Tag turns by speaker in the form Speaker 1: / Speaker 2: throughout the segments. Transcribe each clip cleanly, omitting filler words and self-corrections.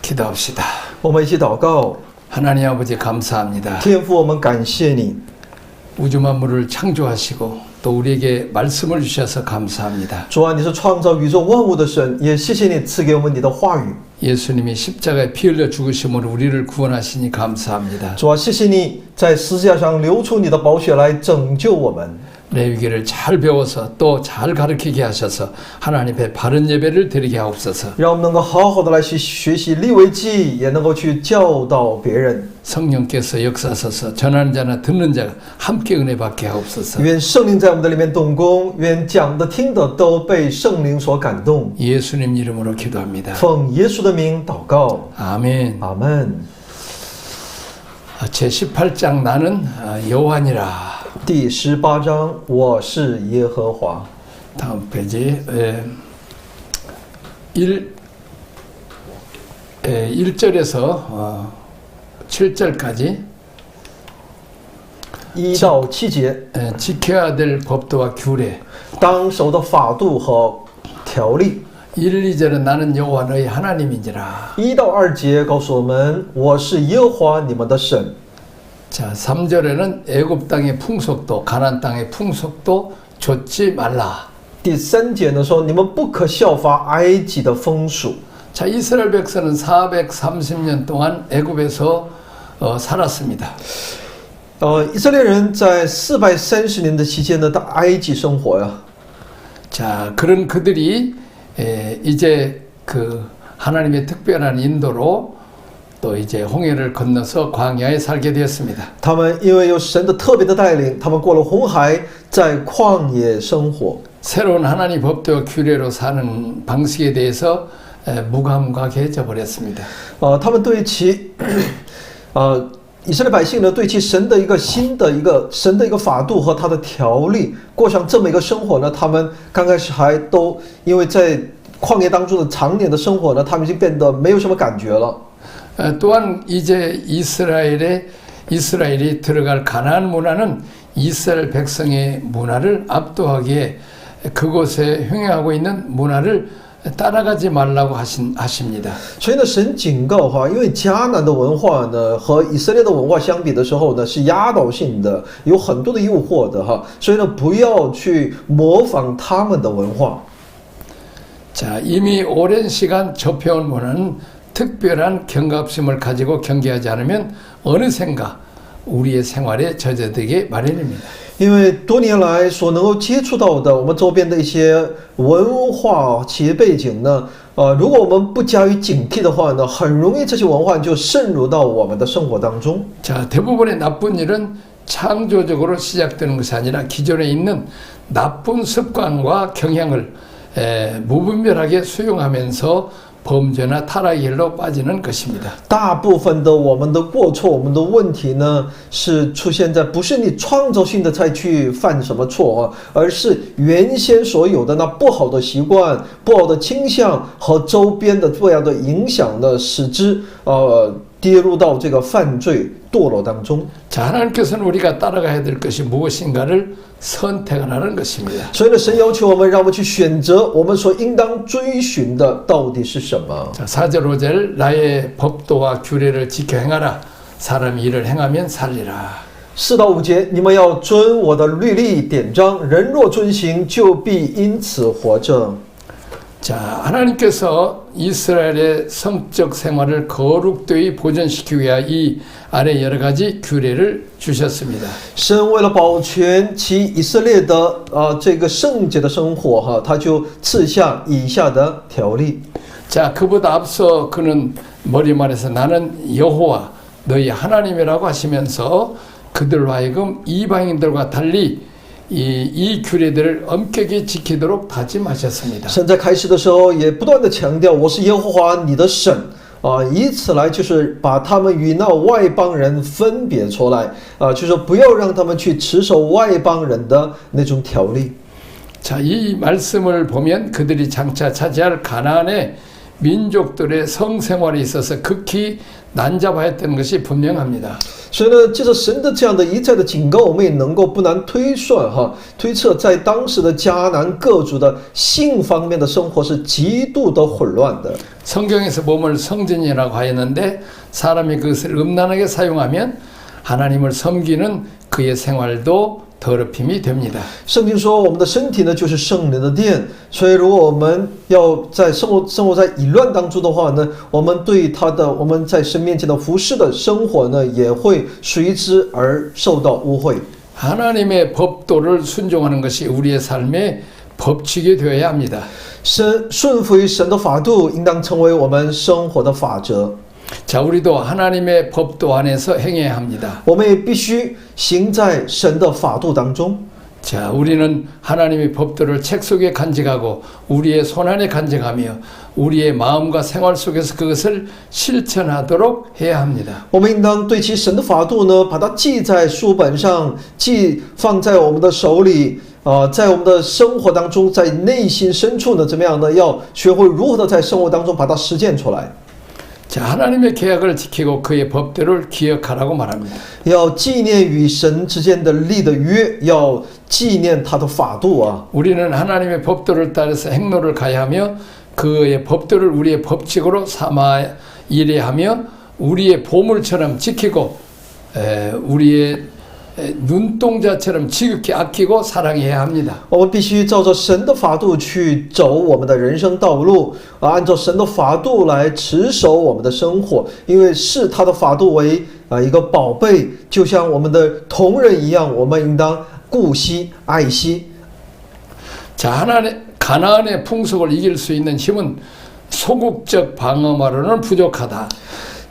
Speaker 1: 기도합시다.
Speaker 2: 我们一起祷告。
Speaker 1: 하나님 아버지 감사합니다.
Speaker 2: 天父，我们感谢你，
Speaker 1: 우주 만물을 창조하시고 또 우리에게 말씀을 주셔서 감사합니다.
Speaker 2: 主啊，你是创造宇宙万物的神，也谢谢你赐给我们你的话语。
Speaker 1: 예수님이 십자가에 피 흘려 죽으심으로 우리를 구원하시니 감사합니다.
Speaker 2: 主啊，谢谢你在十字架上流出你的宝血来拯救我们。
Speaker 1: 레위기를 잘 배워서 또 잘 가르치게 하셔서 하나님 앞에 바른 예배를 드리게 하옵소서.
Speaker 2: 让我们能够好好的来去学习利未记，也能够去教导别人。
Speaker 1: 성령께서 역사하셔서 전하는 자나 듣는 자가 함께 은혜 받게 하옵소서.
Speaker 2: 愿圣灵在我们的里面动工，愿讲的听的都被圣灵所感动。
Speaker 1: 예수님 이름으로 기도합니다.
Speaker 2: 奉耶稣的名祷告，
Speaker 1: 아멘.
Speaker 2: 阿门。
Speaker 1: 제18장 나는 여호와니라.
Speaker 2: 第18章，我是耶和华。
Speaker 1: 다음 페이지 1절에서 7절까지
Speaker 2: 1到7节，
Speaker 1: 지켜야 될 법도와 규례.
Speaker 2: 当守的法度和条例。
Speaker 1: 1, 2절은 나는 여호와 너희 하나님이니라.
Speaker 2: 1到2节告诉我们，我是耶和华你们的神。
Speaker 1: 자, 3절에는 애굽 땅의 풍속도 가나안 땅의 풍속도 좇지 말라.
Speaker 2: 第3节呢说，你们不可效法埃及的风俗。
Speaker 1: 자, 이스라엘 백성은 430년 동안 애굽에서 살았습니다.
Speaker 2: 以色列人在430年的期间呢，到埃及生活呀。
Speaker 1: 자, 그런 그들이 이제 그 하나님의 특별한 인도로 또 이제 홍해를 건너서 광야에 살게 되었습니다.
Speaker 2: 他们因为有神的特别的带领，他们过了红海，在旷野生活。
Speaker 1: 새로운 하나님 법도와 규례로 사는 방식에 대해서 무감각해져 버렸습니다.
Speaker 2: 他们对其以色列百姓呢，对其神的一个新的神的一个法度和他的条例，过上这么一个生活呢，他们刚开始还都因为在旷野当中的常年的生活呢，他们已经变得没有什么感觉了。
Speaker 1: 또한 이제 이스라엘이 들어갈 가나안 문화는 이스라엘 백성의 문화를 압도하기에 그곳에 흥행하고 있는 문화를 따라가지 말라고 하십니다.
Speaker 2: 所以呢，神警告哈，因为迦南的文化呢和以色列的文化相比的时候呢，是压倒性的，有很多的诱惑的哈，所以呢，不要去模仿他们的文化。
Speaker 1: 자, 이미 오랜 시간 접해온 문화는 특별한 경각심을 가지고 경계하지 않으면 어느샌가 우리의 생활에 젖어들게 마련입니다.
Speaker 2: 因为多年来所能够接触到的我们周边的一些文化企业背景呢，如果我们不加以警惕的话呢，很容易这些文化就渗入到我们的生活当中。
Speaker 1: 자, 대부분의 나쁜 일은 창조적으로 시작되는 것이 아니라 기존에 있는 나쁜 습관과 경향을 무분별하게 수용하면서 범죄나 타락의 길로 빠지는 것입니다.
Speaker 2: 大部分的我们的过错，我们的问题呢，是出现在不是你创造性的才去犯什么错啊，而是原先所有的那不好的习惯、不好的倾向和周边的这样的影响呢，使之跌入到这个犯罪堕落当中。
Speaker 1: 자, 하나님께서는 우리가 따라가야 될 것이 무엇인가를 선택하라는 것입니다.
Speaker 2: 所以呢，神要求我们，让我们去选择我们所应当追寻的到底是什么。
Speaker 1: 자, 4절 5절 나의 법도와 규례를 지켜 행하라. 사람이 이를 행하면 살리라.
Speaker 2: 4到5节，你们要遵我的律例典章，人若遵行，就必因此活着。
Speaker 1: 자, 하나님께서 이스라엘의 성적 생활을 거룩되이 보존시키기 위해 이 안에 여러 가지 규례를 주셨습니다.
Speaker 2: 神为了保全其以色列的这个圣洁的生活哈，他就赐下以下的条例。
Speaker 1: 자, 그보다 앞서 그는 머리말에서 나는 여호와 너희 하나님이라고 하시면서 그들로 하여금 이방인들과 달리 이 규례들을 엄격히 지키도록 다짐하셨습니다.
Speaker 2: 神在开始的时候也不断的强调，我是耶和华你的神以此来就是把他们与那外邦人分别出来就是说不要让他们去持守外邦人的那种条例。
Speaker 1: 자, 이 말씀을 보면 그들이 장차 차지할 가나안의 민족들의 성생활에 있어서 극히 난잡하였던 것이 분명합니다.
Speaker 2: 所以呢，借着神的这样的一再的警告，我们也能够不难推测，在当时的迦南各族的性方面的生活是极度的混乱的。
Speaker 1: 성경에서 몸을 성전이라고 하였는데 사람이 그것을 음란하게 사용하면 하나님을 섬기는 그의 생활도 더럽힘이 됩니다.
Speaker 2: 圣经说，我们的身体呢就是圣灵的殿，所以如果我们要在生活在淫乱当中的话呢，我们在神面前的服侍的生活呢，也会随之而受到污秽。
Speaker 1: 하나님의 법도를 순종하는 것이 우리의 삶의 법칙이 되어야 합니다.
Speaker 2: 顺服于神的法度，应当成为我们生活的法则。
Speaker 1: 자, 우리도 하나님의 법도 안에서 행해야 합니다.
Speaker 2: 我们也必须行在神的法度当中。
Speaker 1: 자, 우리는 하나님의 법도를 책 속에 간직하고 우리의 손 안에 간직하며 우리의 마음과 생활 속에서 그것을 실천하도록 해야 합니다.
Speaker 2: 我们应当对其神的法度呢，把它记在书本上，记放在我们的手里。 在我们的生活当中，在内心深处呢，怎么样呢？要学会如何的在生活当中把它实践出来。
Speaker 1: 자, 하나님의 계약을 지키고 그의 법대로를 기억하라고 말합니다.
Speaker 2: 要纪念与神之间的立的约，要纪念他的法度啊。
Speaker 1: 우리는 하나님의 법도를 따라서 행로를 가야 하며 그의 법도를 우리의 법칙으로 삼아 일해하며 우리의 보물처럼 지키고 우리의 눈동자처럼 지극히 아끼고 사랑해야 합니다.
Speaker 2: 我们必须照着神的法度去走我们的人生道路按照神的法度来持守我们的生活，因为视他的法度为一个宝贝，就像我们的同人一样，我们应当顾惜爱惜。
Speaker 1: 자, 가나안의 풍속을 이길 수 있는 힘은 소극적 방어마로는 부족하다.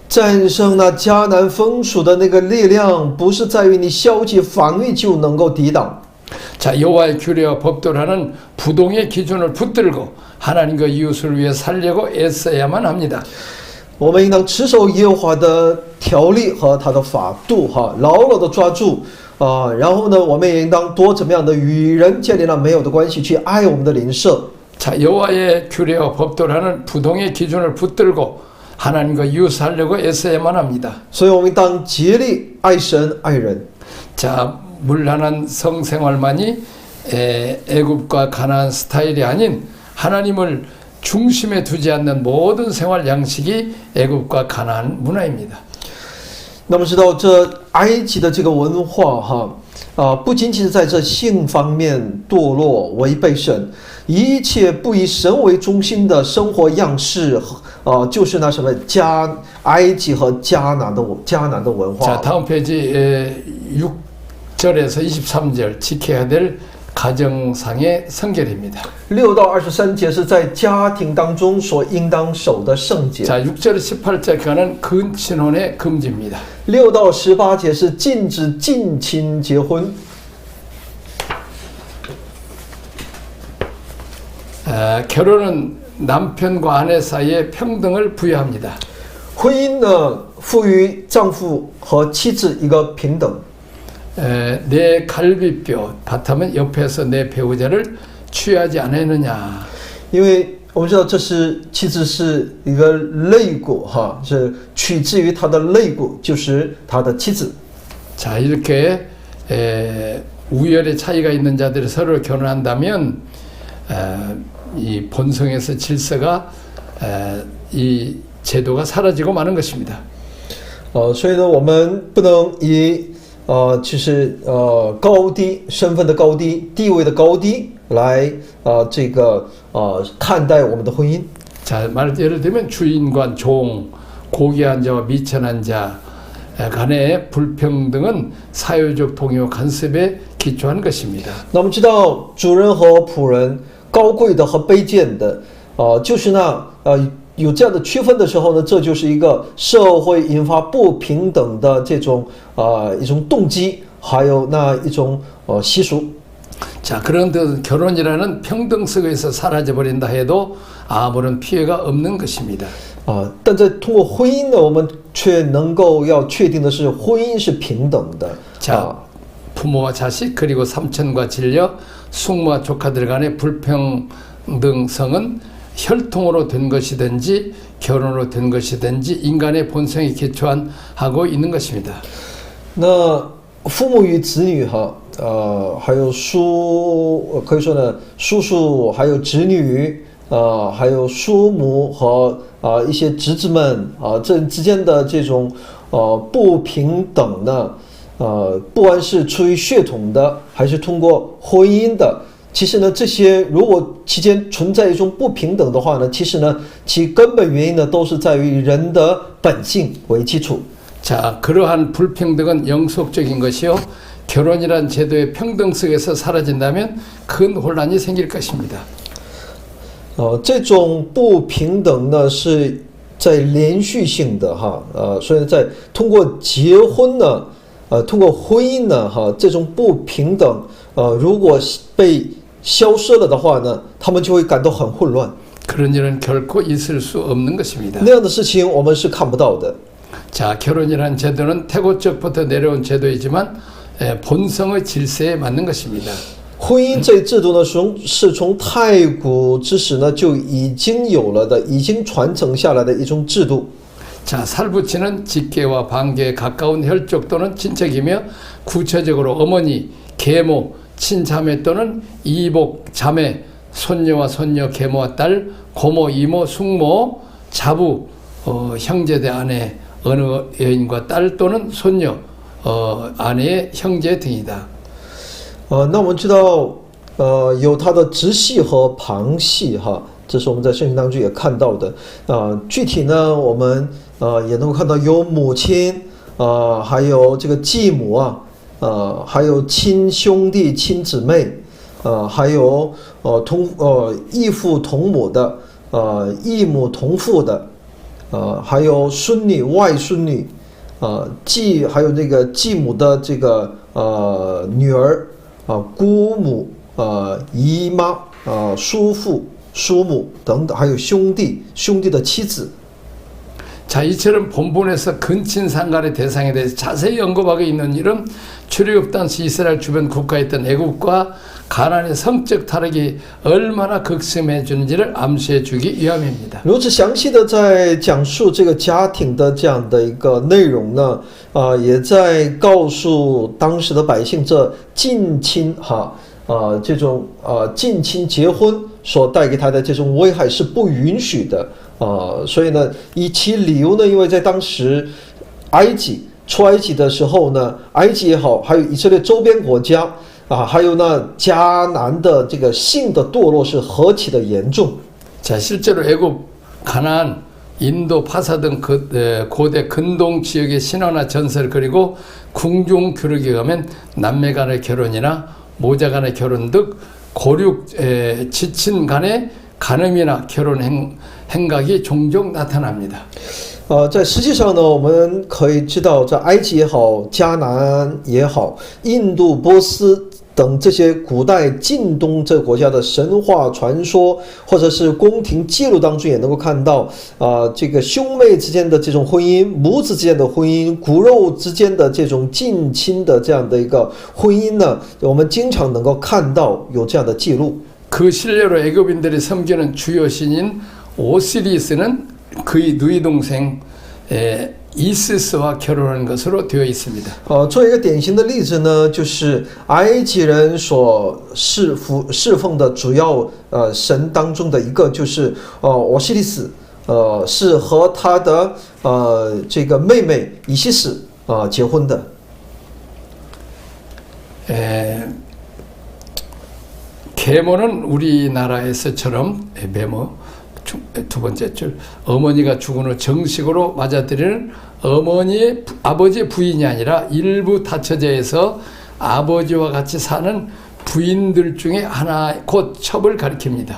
Speaker 2: 战胜那迦南风俗的那个力量，不是在于你消极防御就能够抵挡。
Speaker 1: 자, 여호와의 규례와 법도라는 부동의 기준을 붙들고 하나님과 이웃을 위해 살려고 애써야만 합니다.
Speaker 2: 我们应当持守耶和华的条例和他的法度，牢牢的抓住然后呢，我们也应当多怎么样的与人建立了美好的关系，去爱我们的邻舍。
Speaker 1: 자, 여호와의 규례와 법도라는 부동의 기준을 붙들고 하나님과 이웃하려고 애써야만 합니다.
Speaker 2: 所以我们应当竭力爱神爱人。
Speaker 1: 자, 물란한 성생활만이 애굽과 가나안 스타일이 아닌 하나님을 중심에 두지 않는 모든 생활 양식이 애굽과 가나안 문화입니다.
Speaker 2: 那么知道这埃及的这个文化不仅仅是在这性方面堕落违背神，一切不以神为中心的生活样式就是那什么埃及和迦南的文化。
Speaker 1: 자, 다음 페이지 6절에서 23절 지켜야 될 가정상의 성결입니다.
Speaker 2: 6到23节是在家庭当中所应当守的圣节。
Speaker 1: 자, 6절에서 18절까지는 근친혼의 금지입니다.
Speaker 2: 6到18节是禁止近亲结婚。
Speaker 1: 결혼은 남편과 아내 사이에 평등을 부여합니다.
Speaker 2: 婚姻呢，赋予丈夫和妻子一个平等。
Speaker 1: 내 갈비뼈 바탕은 옆에서 내 배우자를 취하지 않았느냐.
Speaker 2: 因为我们知道这是妻子是一个肋骨是取自于他的肋骨，就是他的妻子。
Speaker 1: 자, 이렇게 우열의 차이가 있는 자들이 서로 결혼한다면 이 본성에서 질서가 이 제도가 사라지고 마는 것입니다.
Speaker 2: 所以呢，我们不能以就是高低身份的高低、地位的高低来看待我们的婚姻。
Speaker 1: 자, 예를 들면 주인과 종, 고귀한 자와 미천한 자 간의 불평등은 사회적 동요 간섭에 기초한 것입니다.
Speaker 2: 那我们知道主人和仆人、高贵的和卑贱的，就是有这样的区分的时候呢，这就是一个社会引发不平等的这种一种动机，还有那一种习俗。
Speaker 1: 자, 그런데 결혼이라는 평등 속에서 사라져버린다 해도 아무런 피해가 없는 것입니다.
Speaker 2: 但在通过婚姻呢，我们却能够要确定的是，婚姻是平等的。
Speaker 1: 자, 부모와 자식 그리고 삼촌과 진려, 숙모와 조카들 간의 불평등성은 혈통으로 된 것이든지 결혼으로 된 것이든지 인간의 본성에 기초한 하고 있는 것입니다.
Speaker 2: 那父母与子女哈，还有可以说呢，叔叔还有侄女，还有叔母和一些侄子们这之间的这种不平等呢，不管是出于血统的，还是通过婚姻的，其实呢，这些如果期间存在一种不平等的话呢，其实呢，其根本原因呢，都是在于人的本性为基础。
Speaker 1: 자, 그러한 불평등은 영속적인 것이요. 결혼이란 제도의 평등 속에서 사라진다면 큰 혼란이 생길 것입니다.
Speaker 2: 这种不平等呢是在连续性的哈，所以在通过结婚呢，通过婚姻呢哈，这种不平等如果被消失了的话呢，他们就会感到很混乱。
Speaker 1: 그런 일은 결코 있을 수 없는 것입니다.
Speaker 2: 那样的事情我们是看不到的。
Speaker 1: 자, 결혼이란 제도는 태고적부터 내려온 제도이지만 본성의 질서에 맞는 것입니다.
Speaker 2: 婚姻这制度呢，是从太古之时呢就已经有了的，已经传承下来的一种制度。
Speaker 1: 자, 살부치는 직계와 반계에 가까운 혈족 또는 친척이며 구체적으로 어머니, 계모, 친자매 또는 이복, 자매, 손녀와 손녀, 계모와 딸, 고모, 이모, 숙모, 자부, 형제대 아내, 어느 여인과 딸 또는 손녀, 아내의 형제 등이다.
Speaker 2: 那我们知道，有它的直系和旁系哈，这是我们在圣经当中也看到的。具体呢，我们也能够看到有母亲，还有这个继母啊，还有亲兄弟、亲姊妹，还有异父同母的，异母同父的，还有孙女、外孙女，还有那个继母的这个女儿。 姑母、姨妈、叔父、叔母等等，还有兄弟的妻子。
Speaker 1: 자, 이처럼 본문에서 근친상간의 대상에 대해서 자세히 언급하고 있는 일은 출애굽 당시 이스라엘 주변 국가에 있던 애굽과 가나안의 성적 타락이 얼마나 극심해지는지를 암시해 주기 위함입니다.
Speaker 2: 如此详细的在讲述这个家庭的这样的一个内容呢，也在告诉当时的百姓，这近亲这种近亲结婚所带给他的这种危害是不允许的。 所以呢，以其理由呢，因为在当时出埃及的时候呢，埃及也好，还有以色列周边国家还有呢迦南的这个性的堕落是何其的严重。
Speaker 1: 자, 실제로 애굽, 가나안, 인도, 파사 등 고대 근동 지역의 신화나 전설 그리고 궁중 교력에 가면 남매 간의 결혼이나 모자 간의 결혼 등 고륙 지친 간의 간음이나 결혼 행각이 종종 나타납니다.
Speaker 2: 在实际上呢，我们可以知道，在埃及也好，迦南也好，印度、波斯等这些古代近东这国家的神话传说，或者是宫廷记录当中也能够看到，这个兄妹之间的这种婚姻，母子之间的婚姻，骨肉之间的这种近亲的这样的一个婚姻呢，我们经常能够看到有这样的记录。
Speaker 1: 그 신뢰로 애굽인들이 섬기는 주요 신인 오시리스는 그의 누이 동생 이시스와 결혼한 것으로 되어 있습니다.
Speaker 2: 作为一个典型的例子呢，就是埃及人所侍奉的主要神当中的一个，就是欧西里斯，是和他的这个妹妹以西斯结婚的。
Speaker 1: 계모는 우리나라에서처럼 메모 두 번째 줄 어머니가 죽은 후 정식으로 맞아들이는 아버지의 부인이 아니라 일부 다처제에서 아버지와 같이 사는 부인들 중에 하나 곧 첩을 가리킵니다.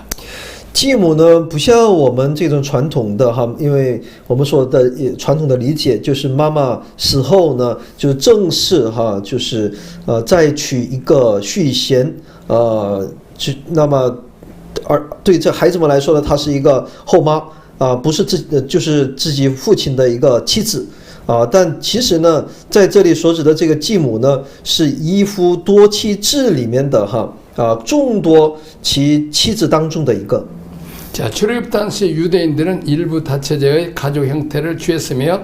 Speaker 2: 继母呢，不像我们这种传统的因为我们说的传统的理解就是妈妈死后呢，就正式就是再娶一个续弦，那么对这孩子们来说呢，她是一个后妈不是就是自己父亲的一个妻子但其实呢，在这里所指的这个继母呢，是一夫多妻制里面的众多其妻子当中的一个。
Speaker 1: 자, 출애굽 당시 유대인들은 일부 다처제의 가족 형태를 취했으며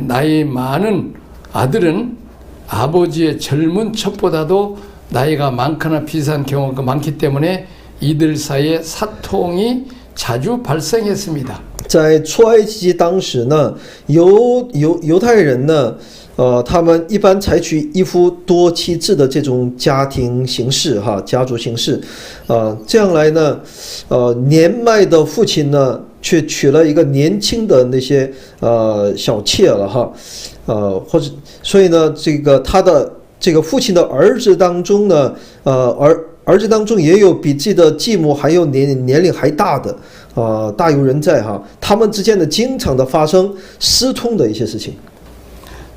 Speaker 1: 나이 많은 아들은 아버지의 젊은 첩보다도 나이가 많거나 비슷한 경우가 많기 때문에 이들 사이에 사통이 자주 발생했습니다.
Speaker 2: 在出埃及当时呢，犹太人呢，他们一般采取一夫多妻制的这种家庭形式哈，家族形式，这样来呢，年迈的父亲呢，却娶了一个年轻的那些小妾了哈，或者所以呢，这个他的这个父亲的儿子当中呢，儿子当中也有比自己的继母还有年龄还大的。大有人在哈，他们之间的经常的发生私通的一些事情。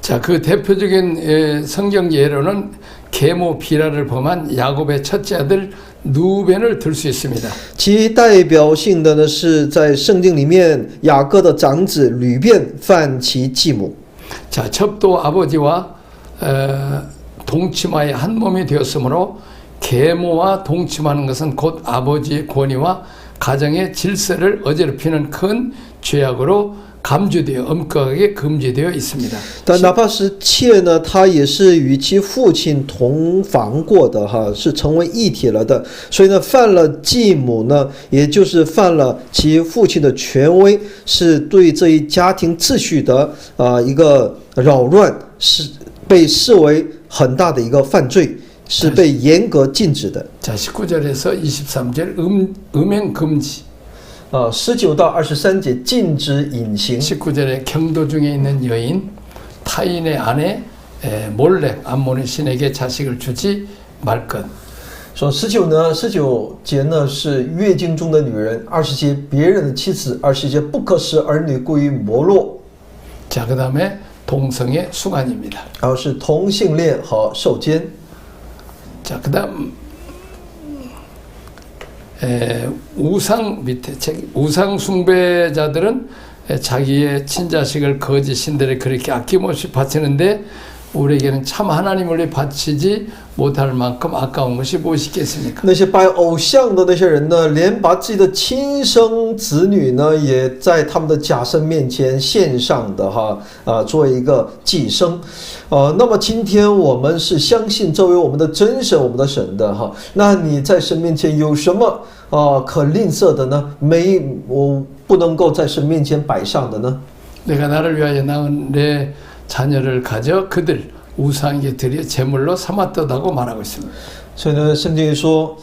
Speaker 1: 자, 그 대표적인 성경 예로는 계모 비라를 범한 야곱의 첫째 아들 누벤을 들 수 있습니다.
Speaker 2: 其代表性的呢是在圣经里面雅各的长子吕遍犯其继母。
Speaker 1: 자, 첩도 아버지와 동침하에 한 몸이 되었으므로 계모와 동침하는 것은 곧 아버지의 권위와 가정의 질서를 어지럽히는 큰 죄악으로 감주되어 엄격하게 금지되어 있습니다.
Speaker 2: 但哪怕是妾呢，她也是与其父亲同房过的哈，是成为一体了的。所以呢，犯了继母呢，也就是犯了其父亲的权威，是对这一家庭秩序的一个扰乱，是被视为很大的一个犯罪。 是被严格禁止的。
Speaker 1: 자, 19절에서 23절 음행 금지.
Speaker 2: 19到23节禁止隐形。
Speaker 1: 19절에 경도 중에 있는 여인 타인의 아내 몰렉 암몬의 신에게 자식을 주지 말 것.
Speaker 2: 说19节呢是月经中的女人，20节别人的妻子，20节不可使儿女归于摩洛。
Speaker 1: 자, 그다음에 동성애 수간입니다.
Speaker 2: 然后是同性恋和受奸。
Speaker 1: 자, 그다음 우상 밑에 우상 숭배자들은 자기의 친자식을 거짓 신들에 그렇게 아낌없이 바치는데 우리에게는 참 하나님을 위해 바치지 못할 만큼 아까운 것이 무엇이 있겠습니까?
Speaker 2: 那些拜偶像的那些人呢，连把自己的亲生子女呢，也在他们的假神面前献上的哈作为一个祭牲。那么今天我们是相信这位我们的真神，我们的神的哈。那你在神面前有什么可吝啬的呢？我不能够在神面前摆上的呢？
Speaker 1: 내가 나를 위하여 낳은 내 자녀를 가져 그들 우상에게 드려 제물로 삼았다고 말하고 있습니다.
Speaker 2: 所以呢，圣经里说，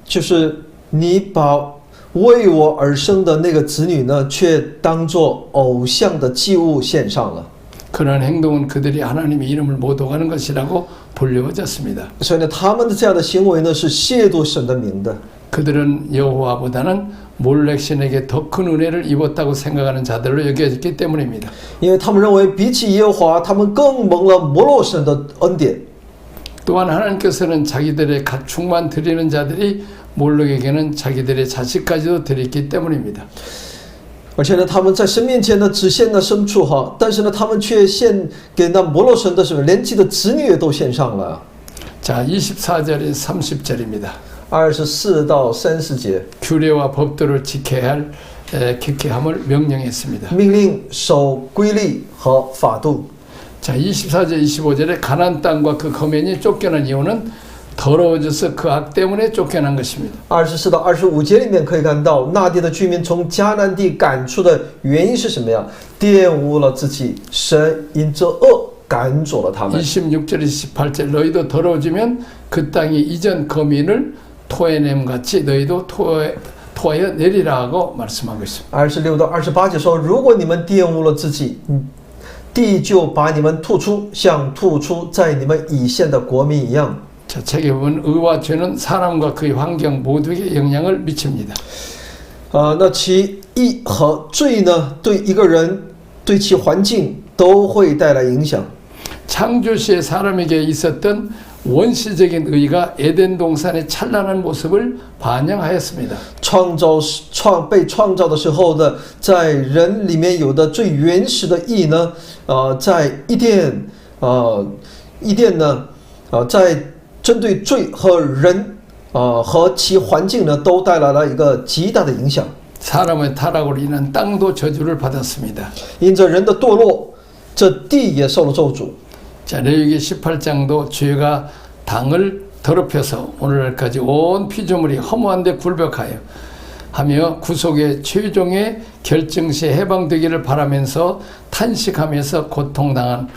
Speaker 2: 就是你把为我而生的那个子女呢，却当作偶像的祭物献上了。
Speaker 1: 그런 행동은 그들이 하나님의 이름을 모독하는 것이라고 불리워졌습니다.
Speaker 2: 所以呢，他们的这样的行为呢，是亵渎神的名的。
Speaker 1: 그들은 여호와보다는 몰렉 신에게 더 큰 은혜를 입었다고 생각하는 자들로 여겨졌기 때문입니다.
Speaker 2: 因为他们认为比起耶和华，他们更蒙了摩洛神的恩典。
Speaker 1: 또한 하나님께서는 자기들의 가축만 드리는 자들이 몰렉에게는 자기들의 자식까지도 드렸기 때문입니다.
Speaker 2: 而且呢，他们在神面前呢，只献那牲畜哈，但是呢，他们却献给那摩洛神的什么，连自己的子女也都献上了。
Speaker 1: 자, 24절에 30절입니다.
Speaker 2: 24到30节，
Speaker 1: 규례와 법도를 지켜야 할 기케함을 명령했습니다.
Speaker 2: 命令守规律和法度。
Speaker 1: 자, 24절 25절에 가나안 땅과 그 거민이 쫓겨난 이유는 더러워져서 그 악 때문에 쫓겨난 것입니다.
Speaker 2: 24到25节里面可以看到，那地的居民从迦南地赶出的原因是什么呀？玷污了自己，神因这恶赶走了他们。
Speaker 1: 26절 28절 너희도 더러워지면 그 땅이 이전 거민을 토해냄 같이 너희도 토하여 내리라 하고 말씀하고 있습니다.
Speaker 2: 26到28节说，如果你们玷污了自己，地就把你们吐出，像吐出在你们以前的国民一样。
Speaker 1: 자, 책에 보면 의와 죄는 사람과 그의 환경 모두에게 영향을 미칩니다.
Speaker 2: 那其义和罪呢，对一个人、对其环境都会带来影响。
Speaker 1: 창조 시에 사람에게 있었던 원시적인 의가 에덴 동산의 찬란한 모습을 반영하였습니다.
Speaker 2: 被创造的时候呢，在人里面有的最原始的义呢，在伊甸呢，在针对罪和人和其环境呢，都带来了一个极大的影响。
Speaker 1: 사람의 타락으로 인한 땅도 저주를 받았습니다.
Speaker 2: 因着人的堕落，这地也受了咒诅。
Speaker 1: 자, 레위기 18장도 죄가 당을 더럽혀서 오늘날까지 온 피조물이 허무한데 굴벽하여 하며 구속의 최종의 결정시에 해방되기를 바라면서 탄식하면서 고통당하는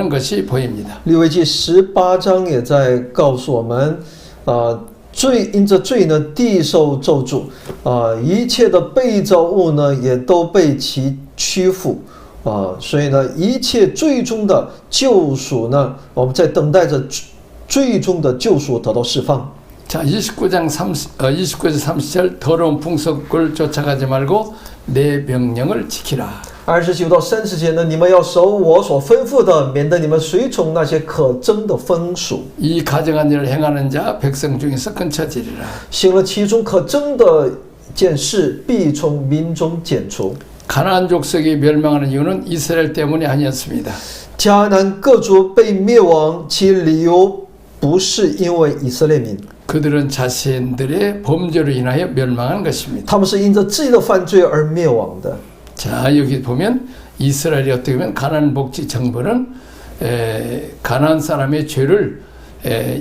Speaker 1: 것이 보입니다.
Speaker 2: 利未记18章也在告诉我们，因着罪呢，地受咒诅，一切的被造物呢，也都被其屈服，所以呢，一切最终的救赎呢，我们在等待着最终的救赎得到释放。
Speaker 1: 자, 29장 30절 더러운 풍속을 쫓아가지 말고 내 명령을 지키라.
Speaker 2: 29到30节呢，你们要守我所吩咐的，免得你们随从那些可憎的风俗。
Speaker 1: 이 가증한 일을 행하는 자 백성 중에서 끊쳐지리라.
Speaker 2: 行了其中可憎的件事，必从民中剪除。
Speaker 1: 가나안 족속이 멸망하는 이유는 이스라엘 때문이 아니었습니다.
Speaker 2: 迦南各族被灭亡，其理由不是因为以色列民，
Speaker 1: 그들은 자신들의 범죄로 인하여 멸망한 것입니다.
Speaker 2: 他们是因着自己的犯罪而灭亡的。
Speaker 1: 자, 여기 보면 이스라엘이 어떻게 보면 가나안 복지 정부는 가나안 사람의 죄를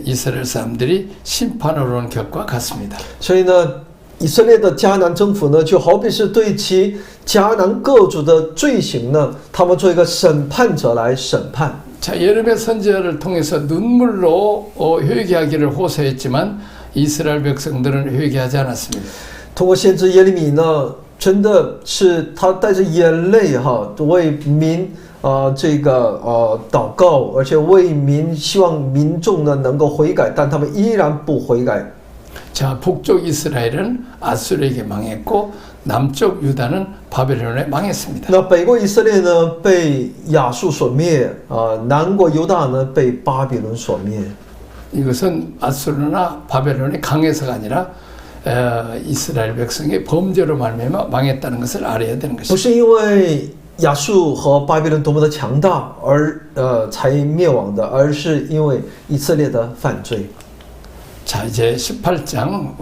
Speaker 1: 이스라엘 사람들이 심판으로는 격과 같습니다.
Speaker 2: 所以呢，以色列的迦南政府呢，就好比是对其迦南各族的罪行呢，他们做一个审判者来审判。
Speaker 1: 자, 예레미야 선지자를 통해서 눈물로 회개하기를 호소했지만 이스라엘 백성들은 회개하지 않았습니다.
Speaker 2: 通过先知耶利米呢，真的是他带着眼泪为民祷告，而且为民希望民众呢能够悔改，但他们依然不悔改。
Speaker 1: 자, 북쪽 이스라엘은 아수르에게 망했고 남쪽 유다는 바벨론에 망했습니다.
Speaker 2: 那北国以色列呢被亚述所灭，南国犹大呢被巴比伦所灭。
Speaker 1: 이것은 아수르나 바벨론이 강해서가 아니라 이스라엘 백성의 범죄로 말미암아 망했다는 것을 알아야 되는
Speaker 2: 不
Speaker 1: 것입니다.
Speaker 2: 是因为亚述和巴比伦多么的强大而才灭亡的，而是因为以色列的犯罪。
Speaker 1: 자, 이제 18장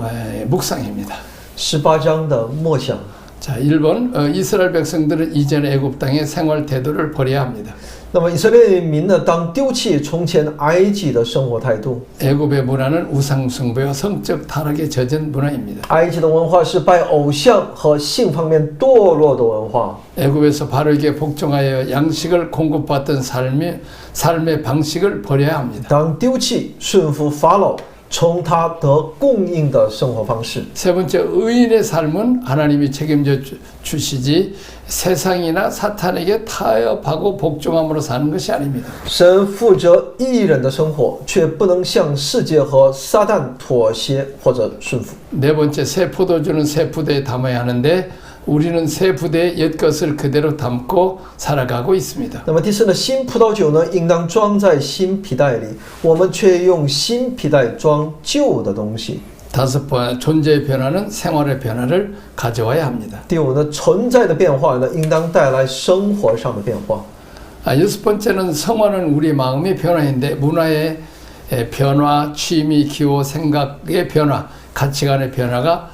Speaker 1: 묵상입니다.
Speaker 2: 18章的默想。
Speaker 1: 자, 1번 이스라엘 백성들은 이전 애굽 땅의 생활 태도를 버려야 합니다.
Speaker 2: 那么以色列民呢，当丢弃从前埃及的生活态度。
Speaker 1: 애굽의 문화는 우상숭배와 성적 타락에 젖은 문화입니다.
Speaker 2: 埃及的文化是拜偶像和性方面堕落的文化。
Speaker 1: 애굽에서 바로에게 복종하여 양식을 공급받던 삶의 방식을 버려야 합니다.
Speaker 2: 当丢弃顺服法老，从他得供应的生活方式。
Speaker 1: 세 번째, 의인의 삶은 하나님이 책임져 주시지 세상이나 사탄에게 타협하고 복종함으로 사는 것이 아닙니다.
Speaker 2: 神负责义人的生活，却不能向世界和撒旦妥协或者顺服。
Speaker 1: 네 번째, 새 포도주는 새 부대에 담아야 하는데 우리는 새 부대의 옛것을 그대로 담고 살아가고 있습니다.
Speaker 2: 那么第四呢，新葡萄酒呢，应当装在新皮袋里，我们却用新皮袋装旧的东西。
Speaker 1: 다섯 번, 존재의 변화는 생활의 변화를 가져와야 합니다.
Speaker 2: 第五呢，存在的变化呢，应当带来生活上的变化。
Speaker 1: 여섯 번째는 성화는 우리 마음의 변화인데 문화의 변화, 취미, 기호, 생각의 변화, 가치관의 변화가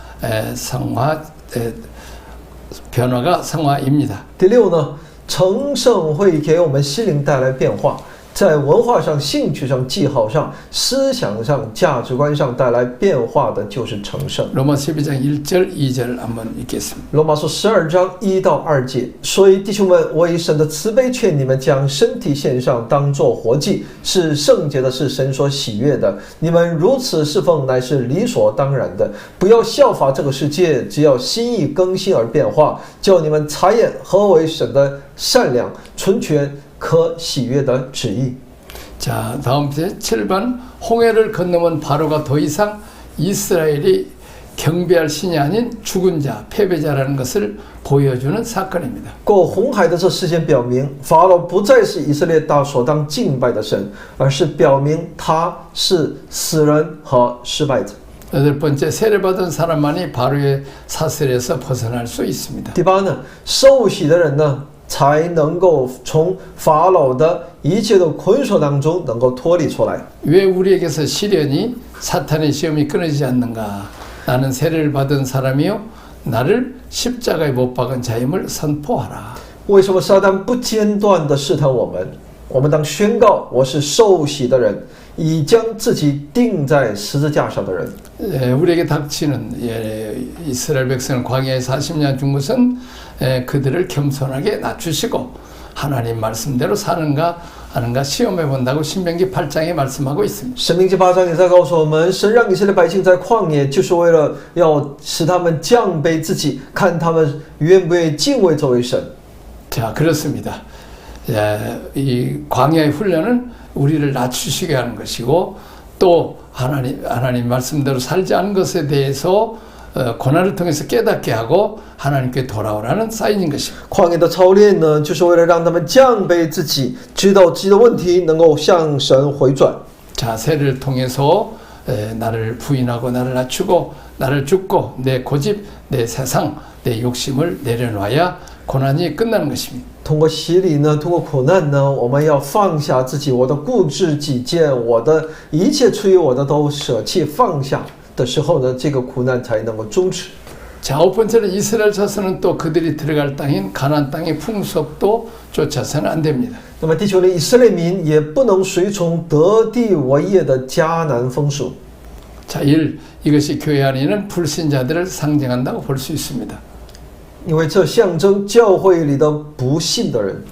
Speaker 1: 성화입니다.
Speaker 2: 第六呢，成圣会给我们心灵带来变化，在文化上、兴趣上、记号上、思想上、价值观上带来变化的就是成圣。
Speaker 1: 로마 12장 1절, 2절 한번 읽겠습니다.
Speaker 2: 罗马书12章1到2节，所以弟兄们，我以神的慈悲劝你们，将身体献上，当作活祭，是圣洁的，是神所喜悦的。你们如此侍奉，乃是理所当然的。不要效法这个世界，只要心意更新而变化，叫你们察验何为神的善良、纯全、可喜悦的旨意。
Speaker 1: 자, 다음 제 7번, 홍해를 건너면 바로가 더 이상 이스라엘이 경배할 신이 아닌 죽은 자, 패배자라는 것을 보여주는 사건입니다.
Speaker 2: 过红海的这事件表明，法老不再是以色列大所当敬拜的神，而是表明他是死人和失败者。
Speaker 1: 여덟 번째, 세례받은 사람만이 바로의 사슬에서 벗어날 수 있습니다.
Speaker 2: 第八呢，受洗的人呢，才能够从法老的一切的捆锁当中能够脱离出来。
Speaker 1: 왜 우리에게서 시련이 사탄의 시험이 끊어지지 않는가? 나는 세례를 받은 사람이요 나를 십자가에 못 박은 자임을 선포하라.
Speaker 2: 为什么撒旦不间断地试探我们？我们当宣告：我是受洗的人，已将自己钉在十字架上的人。
Speaker 1: 우리에게 닥치는 이스라엘 백성은 광야에 40년 준 것은 그들을 겸손하게 낮추시고 하나님 말씀대로 사는가 하는가 시험해 본다고 신명기 8장에 말씀하고 있습니다.
Speaker 2: 申命记8章也在告诉我们，神让以色列百姓在旷野，就是为了要使他们降卑自己，看他们愿不愿意敬畏这位神。
Speaker 1: 자, 그렇습니다. 이 광야의 훈련은 우리를 낮추시게 하는 것이고 또 하나님 말씀대로 살지 않은 것에 대해서 고난을 통해서 깨닫게 하고 하나님께 돌아오라는 사인인 것입니다.
Speaker 2: 旷野的操练呢，就是为了让他们降卑自己，知道自己的问题，能够向神回转。
Speaker 1: 자세를 통해서 나를 부인하고 나를 낮추고 나를 죽고 내 고집, 내 세상, 내 욕심을 내려놔야 고난이 끝나는 것입니다.
Speaker 2: 通过洗礼呢，通过苦难呢，我们要放下自己，我的固执己见，我的一切出于我的都舍弃放下的时候呢，这个苦难才能够终止。
Speaker 1: 자, 5번째는 이스라엘 자손은 또 그들이 들어갈 땅인 가나안 땅의 풍속도 쫓아서는 안 됩니다.
Speaker 2: 那么第九呢，以色列民也不能随从得地为业的迦南风俗。
Speaker 1: 자, 1. 이것이 교회 안에 있는 불신자들을 상징한다고 볼 수 있습니다.
Speaker 2: 因为这象征教会里的不信的人。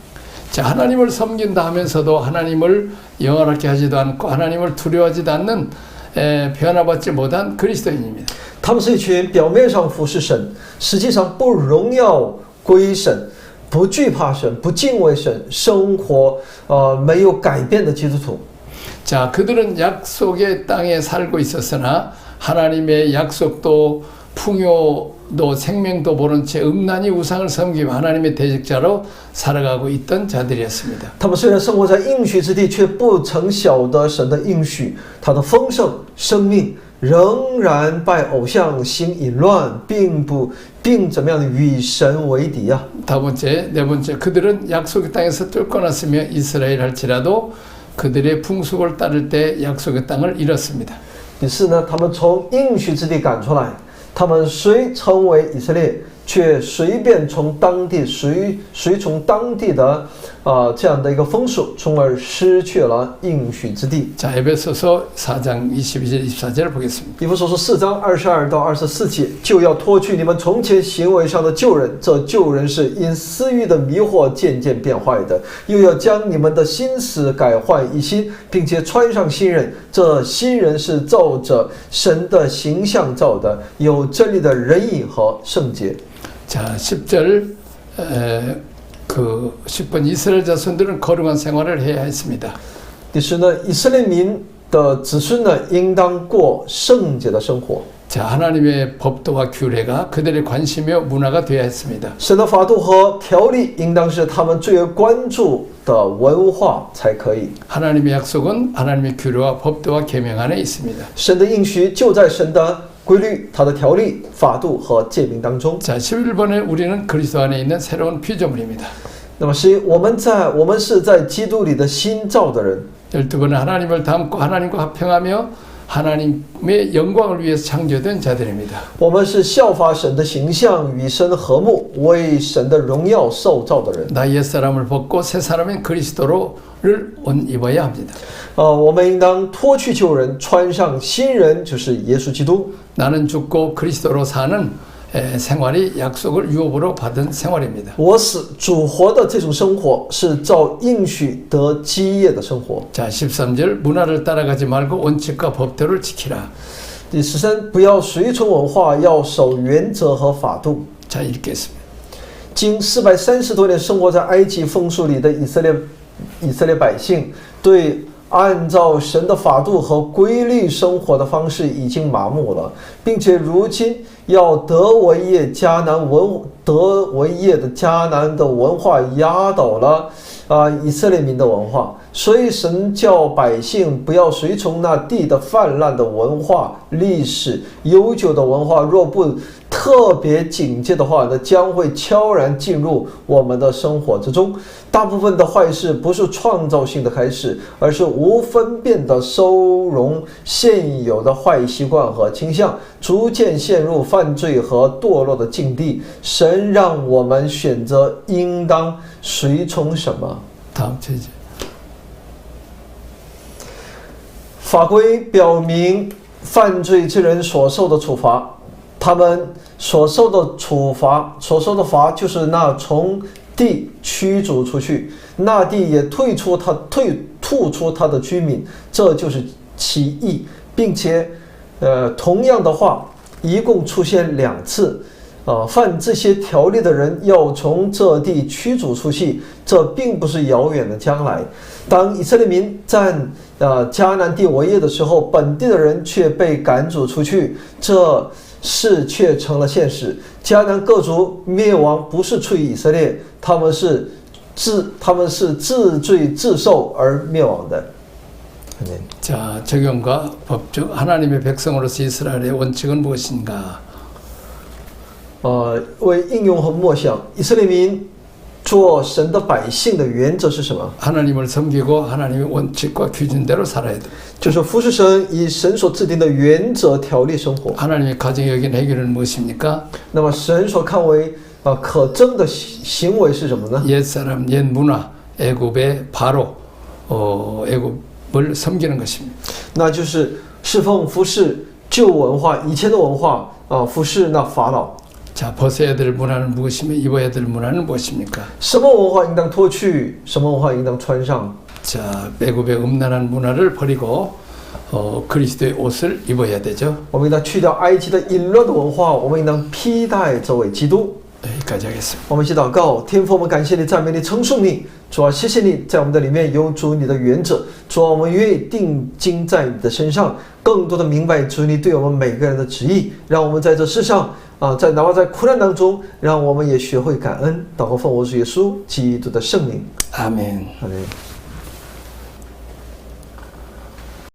Speaker 1: 자, 하나님을 섬긴다 하면서도 하나님을 영원하게 하지도 않고 하나님을 두려워하지도 않는 변화받지 못한 그리스도인입니다.
Speaker 2: 他们是一群表面上服侍神，实际上不荣耀归神，不惧怕神，不敬畏神，生活没有改变的基督徒。
Speaker 1: 자, 그들은 약속의 땅에 살고 있었으나 하나님의 약속도 풍요도 생명도 모른 채 음란히 우상을 섬기며 하나님의 대적자로 살아가고 있던 자들이었습니다.
Speaker 2: 他们虽然生活在应许之地，却不曾晓得神的应许，他的丰盛生命仍然拜偶像，行淫乱，并怎么样与神为敌啊？
Speaker 1: 네 번째, 그들은 약속의 땅에서 쫓겨났으며 이스라엘 할지라도 그들의 풍속을 따를 때 약속의 땅을 잃었습니다.
Speaker 2: 第四呢，他们从应许之地赶出来，他们虽称为以色列，却随便从当地随从当地的这样的一个风俗，从而失去了应许之地。
Speaker 1: 자, 에베소서 4장 22절 24절을 보겠습니다.
Speaker 2: 以弗所书4章22到24节，就要脱去你们从前行为上的旧人，这旧人是因私欲的迷惑渐渐变坏的；又要将你们的心思改换一新，并且穿上新人。这新人是照着神的形象造的，有真理的仁义和圣洁。
Speaker 1: 자, 10절 10번 이스라엘 자손들은 거룩한 생활을 해야 했습니다.
Speaker 2: 第十呢，以色列民的子孙呢，应当过圣洁的生活。
Speaker 1: 자, 하나님의 법도와 규례가 그들의 관심이요 문화가 되어야 했습니다.
Speaker 2: 神的法度和条例应当是他们最为关注的文化才可以。
Speaker 1: 하나님의 약속은 하나님의 규례와 법도와 계명 안에 있습니다.
Speaker 2: 神的应许就在神的规律、他的条例、法度和诫命当中。
Speaker 1: 자, 11번에 우리는 그리스도 안에 있는 새로운 피조물입니다.
Speaker 2: 那么我们是在基督里的新造的人。
Speaker 1: 12번은 하나님을 닮고 하나님과 합평하며 하나님의 영광을 위해서 창조된 자들입니다.
Speaker 2: 我们是效法神的形象，与神和睦，为神的荣耀受造的人。
Speaker 1: 나 옛사람을 벗고 새 사람인 그리스도를 옷 입어야 합니다.
Speaker 2: 我们应当脱去旧人，穿上新人，就是耶稣基督。
Speaker 1: 나는 죽고 그리스도로 사는 생활이 약속을 유업으로 받은 생활입니다.
Speaker 2: 我死主活的这种生活是照应许得基业的生活。
Speaker 1: 자, 13절 문화를 따라가지 말고 원칙과 법도를 지키라.
Speaker 2: 第13，不要随从文化，要守原则和法度。
Speaker 1: 자, 읽겠습니다.
Speaker 2: 经430多年生活在埃及风俗里的以色列百姓，对按照神的法度和规律生活的方式已经麻木了，并且如今要得为业的迦南的文化压倒了以色列民的文化，所以神叫百姓不要随从那地的泛滥的文化、历史悠久的文化，若不特特别警戒的话，那将会悄然进入我们的生活之中。大部分的坏事不是创造性的开始，而是无分辨的收容现有的坏习惯和倾向，逐渐陷入犯罪和堕落的境地。神让我们选择应当随从什么。
Speaker 1: 다음 페이지.
Speaker 2: 法规表明犯罪之人所受的处罚，他们所受的罚就是那从地驱逐出去，那地也吐出他的居民，这就是其意，并且同样的话一共出现2次。 犯这些条例的人要从这地驱逐出去，这并不是遥远的将来。当以色列民占迦南地为业的时候，本地的人却被赶逐出去，这事却成了现实。迦南各族灭亡不是出于以色列，他们是自罪自受而灭亡的。
Speaker 1: 자, 적용과 법적 하나님의 백성으로서 이스라엘의 원칙은 무엇인가?
Speaker 2: 为应用和默想，以色列民做神的百姓的原则是什么？
Speaker 1: 하나님을 섬기고 하나님의 원칙과 규준대로 살아야 돼.
Speaker 2: 就是服侍神，以神所制定的原则条例生活。
Speaker 1: 하나님이 가정에 여긴 해결은 무엇입니까?
Speaker 2: 那么神所看为可憎的行为是什么呢？
Speaker 1: 옛사람, 옛 문화, 애굽의 바로 애굽을 섬기는 것입니다.
Speaker 2: 那就是侍奉服侍旧文化，以前的文化服侍那法老。
Speaker 1: 자, 벗어야 될 문화는 무엇이며 입어야 될 문화는 무엇입니까?
Speaker 2: 什么文化应当脱去，什么文化应当穿上？
Speaker 1: 자, 애굽의 음란한 문화를 버리고 그리스도의 옷을 입어야 되죠.
Speaker 2: 我们应当去掉埃及的淫乱的文化，我们应当披戴这位基督。
Speaker 1: 여기까지 하겠습니다.
Speaker 2: 我们一起祷告，天父，我们感谢你，赞美你，称颂你。主啊，谢谢你在我们的里面有主你的原则。主啊，我们愿意定睛在你的身上，更多的明白主你对我们每个人的旨意，让我们在这世上在哪怕在苦难当中，让我们也学会感恩。祷告奉我主耶稣基督的圣名，
Speaker 1: 아멘.
Speaker 2: 阿门。